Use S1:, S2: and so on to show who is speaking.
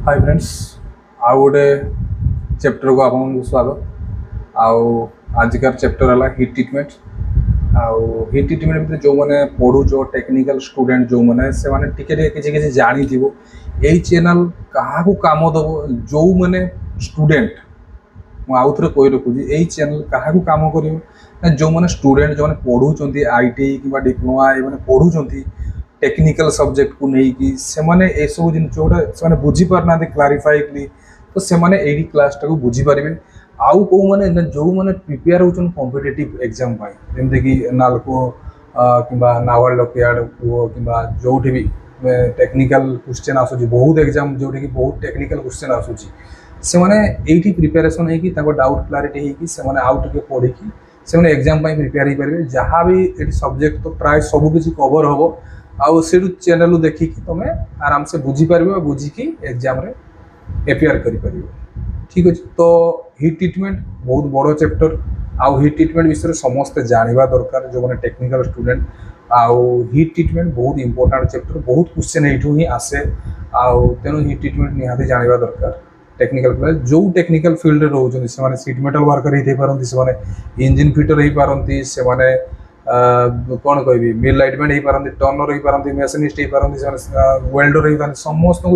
S1: Hi friends आउ गोटे chapter को आपको स्वागत आजिकार चैप्टर है हिट ट्रीटमेंट हिट ट्रीटमेंट जो मैंने पढ़ुच टेक्निकल स्टूडेंट जो मैंने से माने टिके किसी जानी थी यही चैनल क्या काम दब जो मैंने स्टूडेंट आउ थे कही रखुची यही चैनल क्या काम कर जो मैंने स्टूडेंट जो पढ़ुंट आईटी कि डिप्लोमा ये पढ़ुंट टेक्निकल सब्जेक्ट को लेकिन से सब जिन गोटे बुझीपार ना क्लारिफाइली तो से क्लास टाक बुझीपारे आउ कौ मैंने जो मैंने प्रिपेयर होती कॉम्पिटिटिव एग्जाम जमती कि नालको कि नावाल डकयार्ड कि जो भी टेक्निकल क्वेश्चन आसूँ बहुत एग्जाम जो कि बहुत टेक्निकल क्वेश्चन आसूँ से मैंने प्रिपेरेसन हो डाउट क्लारिटी होने आउ टे पढ़ी से एग्जाम प्रिपेयर हो पारे जहाँ भी ये सब्जेक्ट तो प्राय सबकि कवर हम आउ से चैनल देखिकी तुम आराम से बुझीपार बुझिकी एग्जाम एपियर कर ठीक अच्छे। तो हिट ट्रीटमेंट बहुत बड़ चैप्टर आउ हिट ट्रीटमेंट विषय समस्ते जानवा दरकार जो मैंने टेक्निकल स्टूडेंट आउ हिट ट्रीटमेंट बहुत इंपोर्टेंट चैप्टर बहुत क्वेश्चन यू ही आसे आउ तेणु हिट ट्रीटमेंट निहाती जानवा दरकार टेक्निकल जो टेक्निकल फील्ड रोचे से सीट मेटल वर्कर हो पारती से इंजिन फिटर हो पारती से कौन कह मिल लाइटमैन हो पारती टर्नर हो पारती मेसीनिस्ट हो पारती वेल्डर हो पारती समस्त